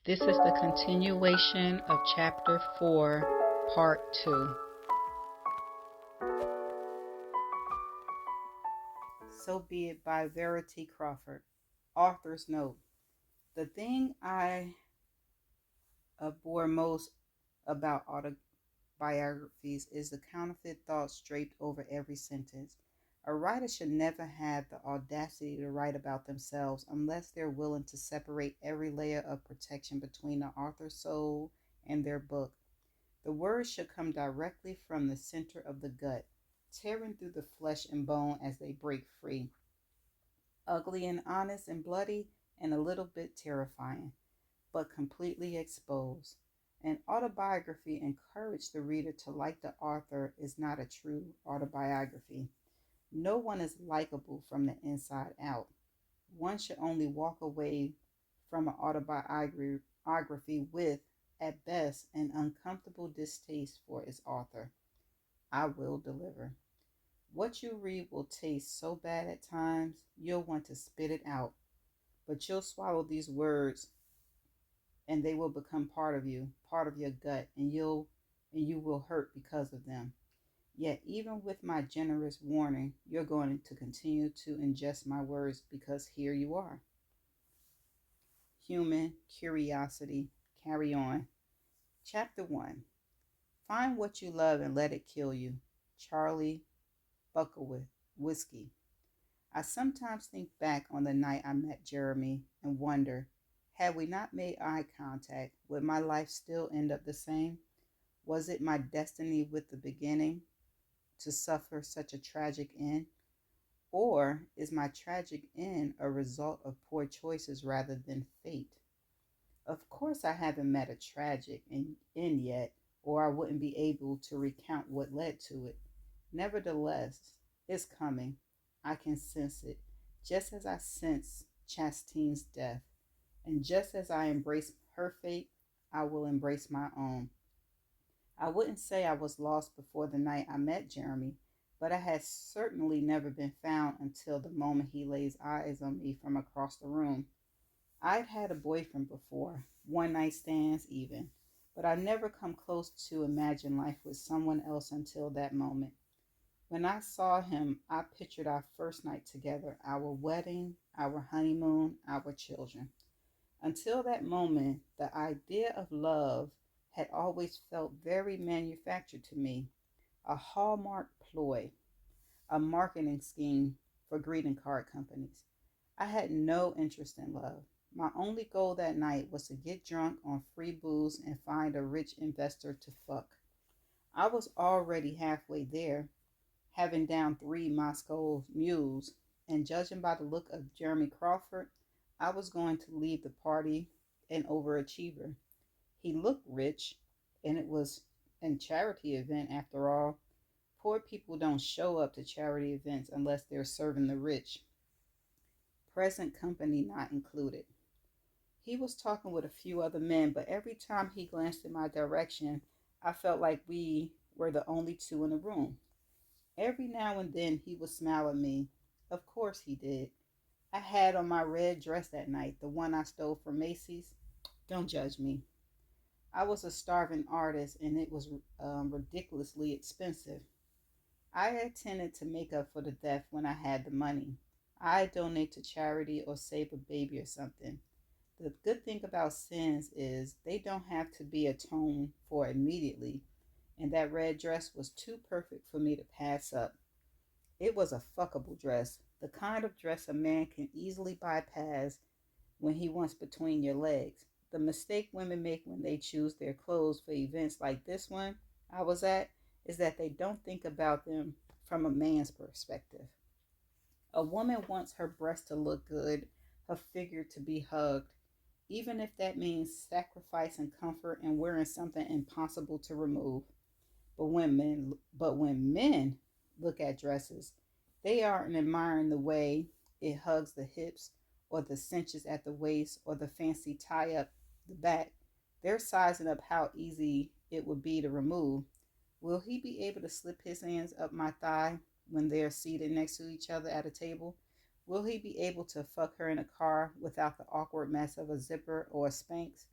This is the continuation of Chapter 4, Part 2. So Be It by Verity Crawford. Author's note. The thing I abhor most about autobiographies is the counterfeit thoughts draped over every sentence. A writer should never have the audacity to write about themselves unless they're willing to separate every layer of protection between the author's soul and their book. The words should come directly from the center of the gut, tearing through the flesh and bone as they break free. Ugly and honest and bloody and a little bit terrifying, but completely exposed. An autobiography encouraged the reader to like the author is not a true autobiography. No one is likable from the inside out. One should only walk away from an autobiography with, at best, an uncomfortable distaste for its author. I will deliver. What you read will taste so bad at times, you'll want to spit it out. But you'll swallow these words and they will become part of you, part of your gut, and you will hurt because of them. Yet, even with my generous warning, you're going to continue to ingest my words because here you are. Human curiosity. Carry on. Chapter 1. Find what you love and let it kill you. Charlie Buckowitz, Whiskey. I sometimes think back on the night I met Jeremy and wonder, had we not made eye contact, would my life still end up the same? Was it my destiny with the beginning to suffer such a tragic end? Or is my tragic end a result of poor choices rather than fate? Of course, I haven't met a tragic end yet, or I wouldn't be able to recount what led to it. Nevertheless, it's coming. I can sense it, just as I sense Chastine's death. And just as I embrace her fate, I will embrace my own. I wouldn't say I was lost before the night I met Jeremy, but I had certainly never been found until the moment he lays eyes on me from across the room. I'd had a boyfriend before, one night stands even, but I never come close to imagine life with someone else until that moment. When I saw him, I pictured our first night together, our wedding, our honeymoon, our children. Until that moment, the idea of love had always felt very manufactured to me, a hallmark ploy, a marketing scheme for greeting card companies. I had no interest in love. My only goal that night was to get drunk on free booze and find a rich investor to fuck. I was already halfway there, having down 3 Moscow mules, and judging by the look of Jeremy Crawford, I was going to leave the party an overachiever. He looked rich, and it was a charity event after all. Poor people don't show up to charity events unless they're serving the rich, present company not included. He was talking with a few other men, but every time he glanced in my direction, I felt like we were the only two in the room. Every now and then he would smile at me. Of course he did. I had on my red dress that night, the one I stole from Macy's. Don't judge me. I was a starving artist and it was ridiculously expensive. I intended to make up for the theft when I had the money. I donate to charity or save a baby or something. The good thing about sins is they don't have to be atoned for immediately, and that red dress was too perfect for me to pass up. It was a fuckable dress, the kind of dress a man can easily bypass when he wants between your legs. The mistake women make when they choose their clothes for events like this one I was at is that they don't think about them from a man's perspective. A woman wants her breast to look good, her figure to be hugged, even if that means sacrificing comfort and wearing something impossible to remove. But when men look at dresses, they aren't admiring the way it hugs the hips or the cinches at the waist or the fancy tie up the back. They're sizing up how easy it would be to remove. Will he be able to slip his hands up my thigh when they're seated next to each other at a table? Will he be able to fuck her in a car without the awkward mess of a zipper or a Spanx?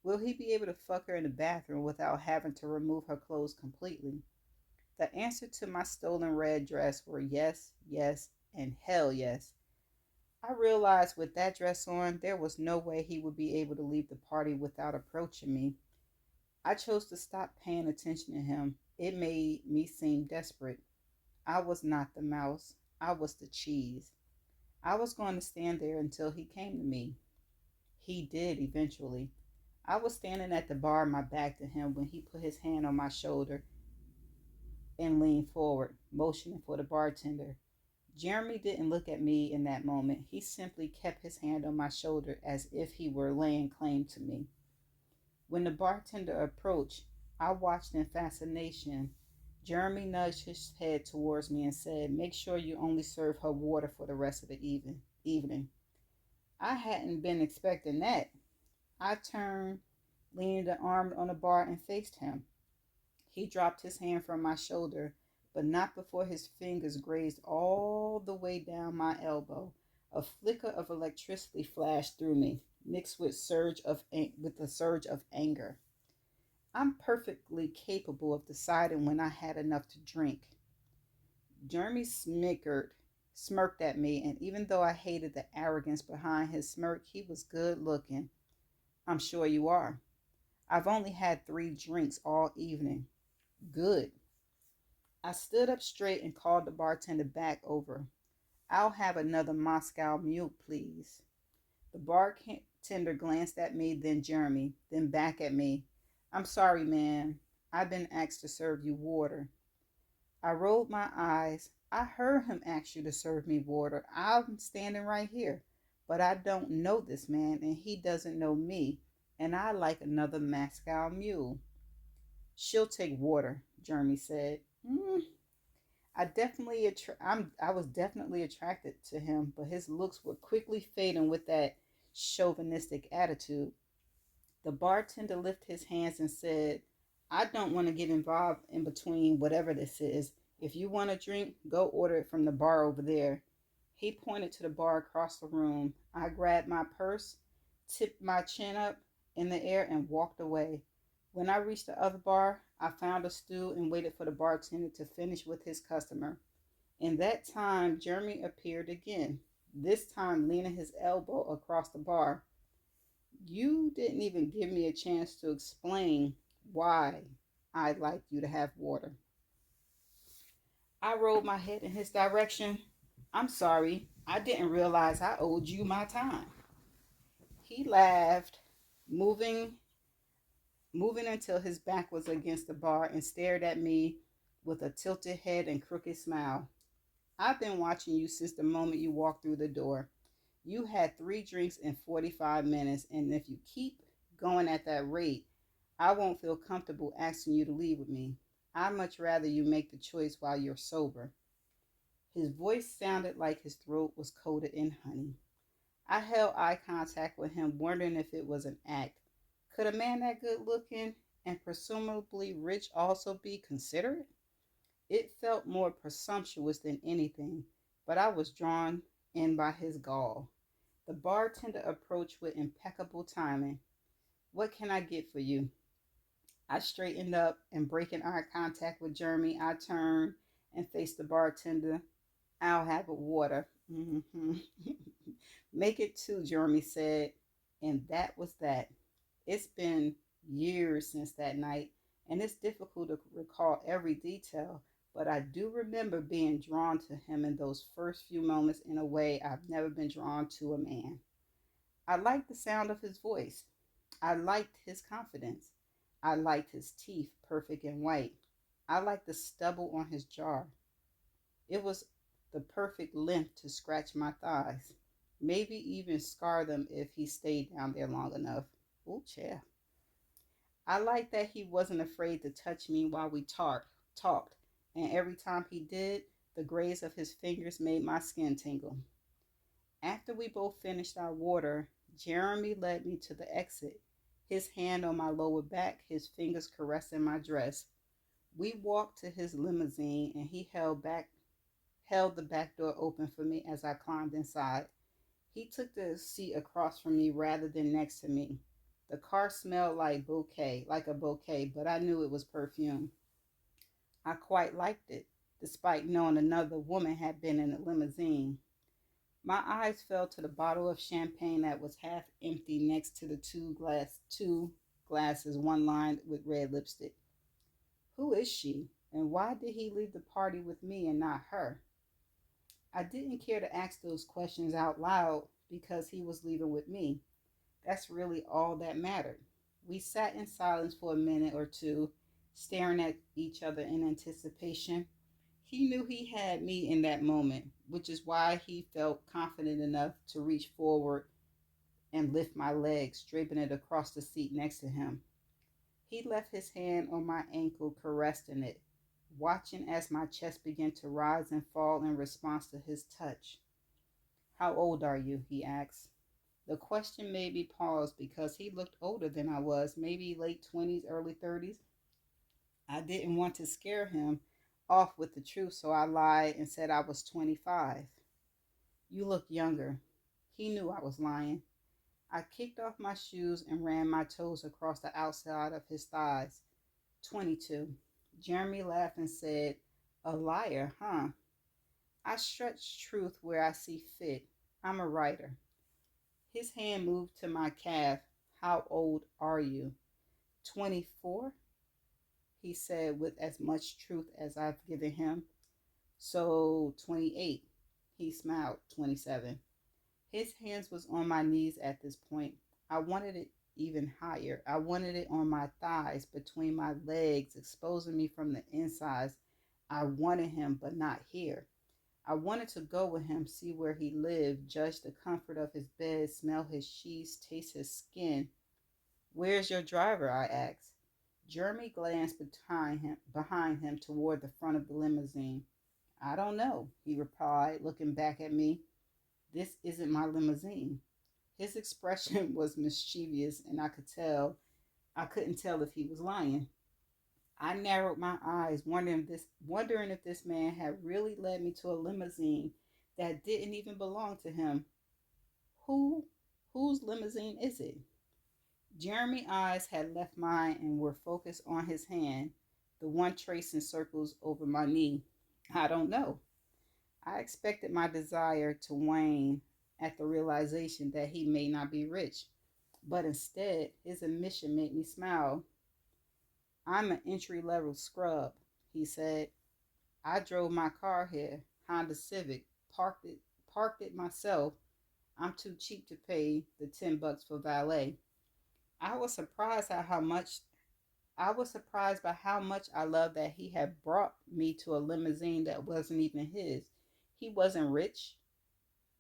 Will he be able to fuck her in the bathroom without having to remove her clothes completely? The answer to my stolen red dress were yes, yes, and hell yes. I realized with that dress on, there was no way he would be able to leave the party without approaching me. I chose to stop paying attention to him. It made me seem desperate. I was not the mouse. I was the cheese. I was going to stand there until he came to me. He did eventually. I was standing at the bar, my back to him, when he put his hand on my shoulder and leaned forward, motioning for the bartender. Jeremy didn't look at me in that moment. He simply kept his hand on my shoulder as if he were laying claim to me. When the bartender approached, I watched in fascination. Jeremy nudged his head towards me and said, "Make sure you only serve her water for the rest of the evening." I hadn't been expecting that. I turned, leaning the arm on the bar, and faced him. He dropped his hand from my shoulder, but not before his fingers grazed all the way down my elbow. A flicker of electricity flashed through me, mixed with a surge of anger. I'm perfectly capable of deciding when I had enough to drink. Jeremy smirked at me, and even though I hated the arrogance behind his smirk, he was good looking. "I'm sure you are. I've only had 3 drinks all evening." "Good." I stood up straight and called the bartender back over. "I'll have another Moscow Mule, please." The bartender glanced at me, then Jeremy, then back at me. "I'm sorry, man. I've been asked to serve you water." I rolled my eyes. "I heard him ask you to serve me water. I'm standing right here. But I don't know this man, and he doesn't know me, and I like another Moscow Mule." "She'll take water," Jeremy said. I was definitely attracted to him, but his looks were quickly fading with that chauvinistic attitude. The bartender lifted his hands and said, "I don't want to get involved in between whatever this is. If you want a drink, go order it from the bar over there." He pointed to the bar across the room. I grabbed my purse, tipped my chin up in the air, and walked away. When I reached the other bar, I found a stool and waited for the bartender to finish with his customer. In that time, Jeremy appeared again, this time leaning his elbow across the bar. "You didn't even give me a chance to explain why I'd like you to have water." I rolled my head in his direction. "I'm sorry. I didn't realize I owed you my time." He laughed, moving moving until his back was against the bar, and stared at me with a tilted head and crooked smile. "I've been watching you since the moment you walked through the door. You had 3 drinks in 45 minutes, and if you keep going at that rate, I won't feel comfortable asking you to leave with me. I'd much rather you make the choice while you're sober." His voice sounded like his throat was coated in honey. I held eye contact with him, wondering if it was an act. Could a man that good looking and presumably rich also be considerate? It felt more presumptuous than anything, but I was drawn in by his gall. The bartender approached with impeccable timing. "What can I get for you?" I straightened up, and breaking eye contact with Jeremy, I turned and faced the bartender. "I'll have a water." "Make it 2," Jeremy said. And that was that. It's been years since that night, and it's difficult to recall every detail, but I do remember being drawn to him in those first few moments in a way I've never been drawn to a man. I liked the sound of his voice. I liked his confidence. I liked his teeth, perfect and white. I liked the stubble on his jaw. It was the perfect length to scratch my thighs, maybe even scar them if he stayed down there long enough. Ooh, yeah. I liked that he wasn't afraid to touch me while we talked, and every time he did, the graze of his fingers made my skin tingle. After we both finished our water, Jeremy led me to the exit, his hand on my lower back, his fingers caressing my dress. We walked to his limousine, and he held the back door open for me as I climbed inside. He took the seat across from me rather than next to me. The car smelled like a bouquet, but I knew it was perfume. I quite liked it, despite knowing another woman had been in the limousine. My eyes fell to the bottle of champagne that was half empty next to the two glasses, one lined with red lipstick. Who is she? And why did he leave the party with me and not her? I didn't care to ask those questions out loud because he was leaving with me. That's really all that mattered. We sat in silence for a minute or two, staring at each other in anticipation. He knew he had me in that moment, which is why he felt confident enough to reach forward and lift my leg, draping it across the seat next to him. He left his hand on my ankle, caressing it, watching as my chest began to rise and fall in response to his touch. How old are you? He asked. The question made me pause because he looked older than I was, maybe late 20s, early 30s. I didn't want to scare him off with the truth, so I lied and said I was 25. You look younger. He knew I was lying. I kicked off my shoes and ran my toes across the outside of his thighs. 22. Jeremy laughed and said, a liar, huh? I stretch truth where I see fit. I'm a writer. His hand moved to my calf. How old are you? 24, he said with as much truth as I've given him. So 28. He smiled. 27. His hands was on my knees at this point. I wanted it even higher. I wanted it on my thighs, between my legs, exposing me from the insides. I wanted him, but not here. I wanted to go with him, see where he lived, judge the comfort of his bed, smell his sheets, taste his skin. Where's your driver? I asked. Jeremy glanced behind him toward the front of the limousine. I don't know, he replied, looking back at me. This isn't my limousine. His expression was mischievous, and I couldn't tell if he was lying. I narrowed my eyes, wondering if this man had really led me to a limousine that didn't even belong to him. Who, whose limousine is it? Jeremy's eyes had left mine and were focused on his hand, the one tracing circles over my knee. I don't know. I expected my desire to wane at the realization that he may not be rich, but instead, his admission made me smile. I'm an entry-level scrub, he said. I drove my car here, Honda Civic, parked it myself. I'm too cheap to pay the $10 for valet. I was surprised at how much I was surprised by how much I loved that he had brought me to a limousine that wasn't even his. He wasn't rich.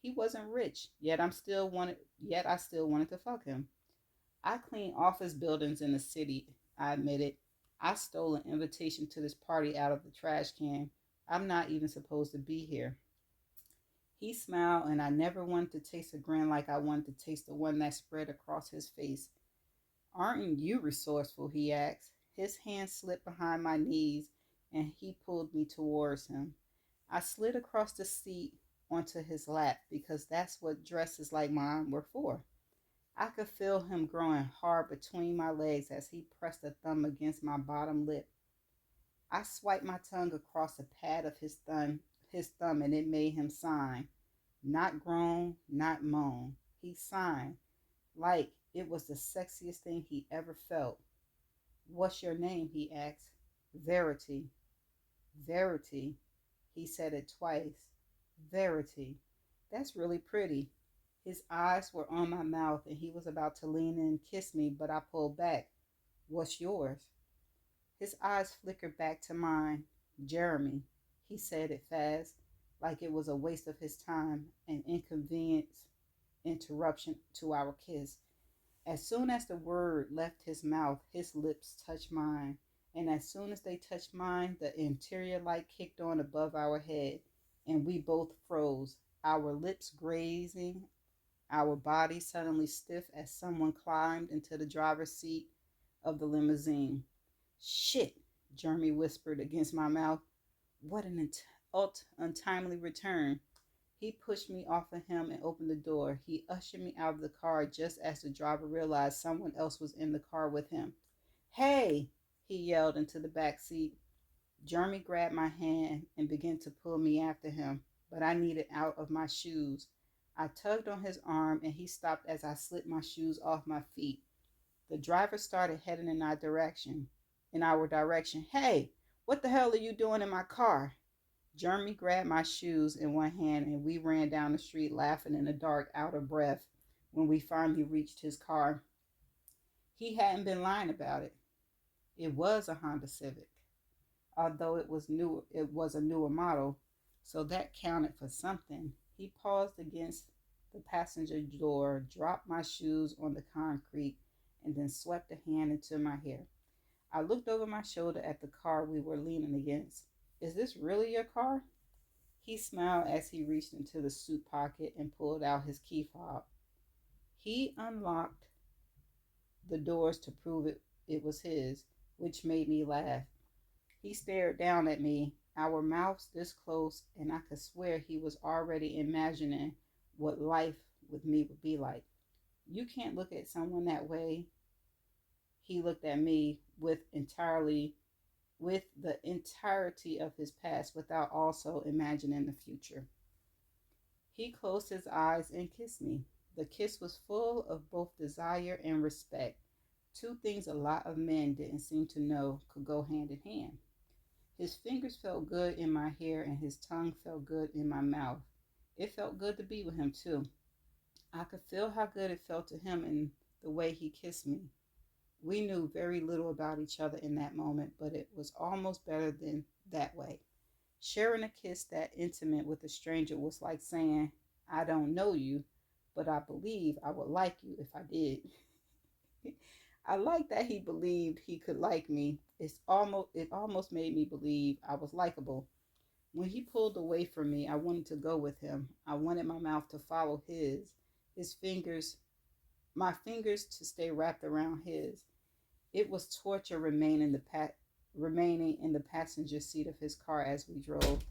He wasn't rich, yet I still wanted to fuck him. I clean office buildings in the city, I admitted. I stole an invitation to this party out of the trash can. I'm not even supposed to be here. He smiled, and I never wanted to taste a grin like I wanted to taste the one that spread across his face. Aren't you resourceful? He asked. His hand slipped behind my knees, and he pulled me towards him. I slid across the seat onto his lap because that's what dresses like mine were for. I could feel him growing hard between my legs as he pressed a thumb against my bottom lip. I swiped my tongue across the pad of his thumb, and it made him sign. Not groan, not moan. He signed, like it was the sexiest thing he ever felt. What's your name? He asked. Verity. Verity. He said it twice. Verity. That's really pretty. His eyes were on my mouth, and he was about to lean in and kiss me, but I pulled back. What's yours? His eyes flickered back to mine. Jeremy. He said it fast, like it was a waste of his time, an inconvenient interruption to our kiss. As soon as the word left his mouth, his lips touched mine, and as soon as they touched mine, the interior light kicked on above our head, and we both froze, our lips grazing, our bodies suddenly stiff as someone climbed into the driver's seat of the limousine. Shit, Jeremy whispered against my mouth. What an untimely return. He pushed me off of him and opened the door. He ushered me out of the car just as the driver realized someone else was in the car with him. Hey, he yelled into the back seat. Jeremy grabbed my hand and began to pull me after him, but I needed out of my shoes. I tugged on his arm and he stopped as I slid my shoes off my feet. The driver started heading in our direction. Hey, what the hell are you doing in my car? Jeremy grabbed my shoes in one hand and we ran down the street laughing in the dark, out of breath. When we finally reached his car, he hadn't been lying about it. It was a Honda Civic, although it was a newer model, so that counted for something. He paused against the passenger door, dropped my shoes on the concrete, and then swept a hand into my hair. I looked over my shoulder at the car we were leaning against. Is this really your car? He smiled as he reached into the suit pocket and pulled out his key fob. He unlocked the doors to prove it was his, which made me laugh. He stared down at me, our mouths this close, and I could swear he was already imagining what life with me would be like. You can't look at someone that way. He looked at me with the entirety of his past without also imagining the future. He closed his eyes and kissed me. The kiss was full of both desire and respect, two things a lot of men didn't seem to know could go hand in hand. His fingers felt good in my hair and his tongue felt good in my mouth. It felt good to be with him, too. I could feel how good it felt to him in the way he kissed me. We knew very little about each other in that moment, but it was almost better than that way. Sharing a kiss that intimate with a stranger was like saying, I don't know you, but I believe I would like you if I did. I liked that he believed he could like me. It almost made me believe I was likable. When he pulled away from me, I wanted to go with him. I wanted my mouth to follow his fingers, my fingers to stay wrapped around his. It was torture remaining in the passenger seat of his car as we drove.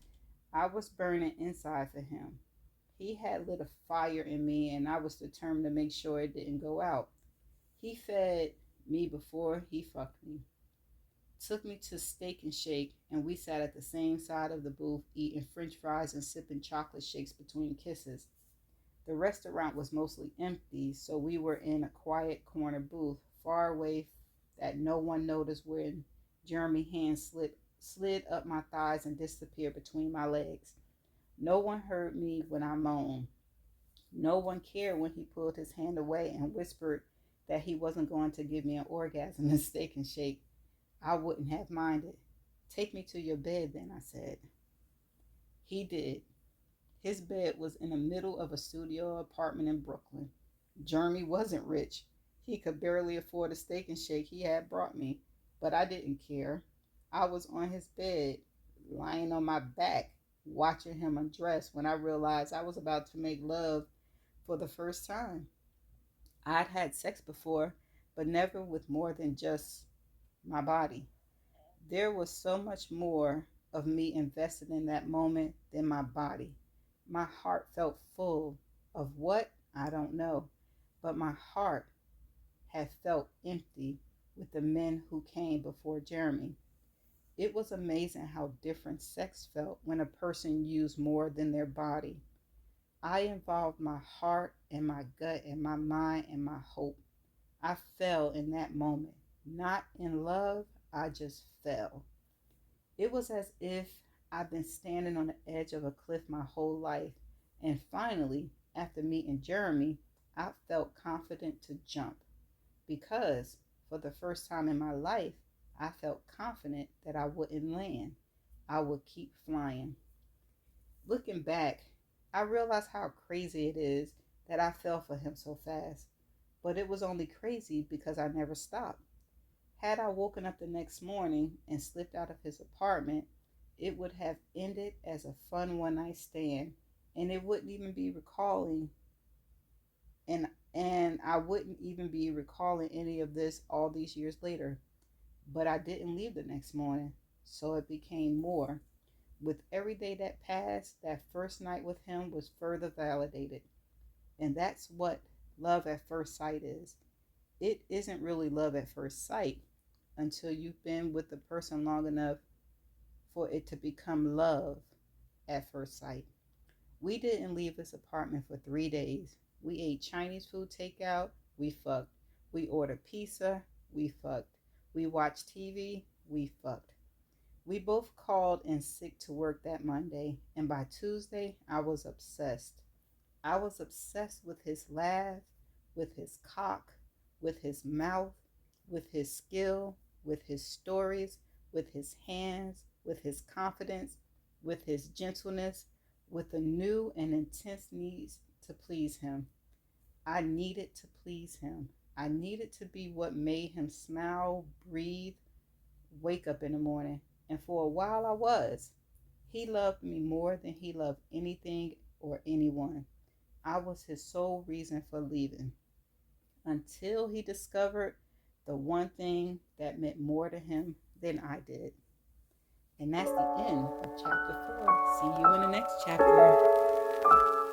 I was burning inside for him. He had lit a fire in me, and I was determined to make sure it didn't go out. He fed me before he fucked me, took me to Steak and Shake, and we sat at the same side of the booth eating french fries and sipping chocolate shakes between kisses. The restaurant was mostly empty, so we were in a quiet corner booth, far away that no one noticed when Jeremy's hand slid up my thighs and disappeared between my legs. No one heard me when I moaned. No one cared when he pulled his hand away and whispered that he wasn't going to give me an orgasm in Steak and Shake. I wouldn't have minded. Take me to your bed, then, I said. He did. His bed was in the middle of a studio apartment in Brooklyn. Jeremy wasn't rich. He could barely afford a Steak and Shake he had brought me, but I didn't care. I was on his bed, lying on my back, watching him undress when I realized I was about to make love for the first time. I'd had sex before, but never with more than just my body. There was so much more of me invested in that moment than my body. My heart felt full of what? I don't know. But my heart had felt empty with the men who came before Jeremy. It was amazing how different sex felt when a person used more than their body. I involved my heart and my gut and my mind and my hope. I fell in that moment. Not in love, I just fell. It was as if I'd been standing on the edge of a cliff my whole life, and finally, after meeting Jeremy, I felt confident to jump because, for the first time in my life, I felt confident that I wouldn't land. I would keep flying. Looking back, I realized how crazy it is that I fell for him so fast, but it was only crazy because I never stopped. Had I woken up the next morning and slipped out of his apartment, it would have ended as a fun one night stand, and it wouldn't even be recalling and I wouldn't even be recalling any of this all these years later. But I didn't leave the next morning, so it became more. With every day that passed, that first night with him was further validated. And that's what love at first sight is. It isn't really love at first sight until you've been with the person long enough for it to become love at first sight. We didn't leave this apartment for 3 days. We ate Chinese food takeout, we fucked. We ordered pizza, we fucked. We watched TV, we fucked. We both called in sick to work that Monday, and by Tuesday, I was obsessed. I was obsessed with his laugh, with his cock, with his mouth, with his skill, with his stories, with his hands, with his confidence, with his gentleness, with a new and intense need to please him. I needed to please him. I needed to be what made him smile, breathe, wake up in the morning. And for a while I was. He loved me more than he loved anything or anyone. I was his sole reason for leaving until he discovered the one thing that meant more to him than I did. And that's the end of chapter 4. See you in the next chapter.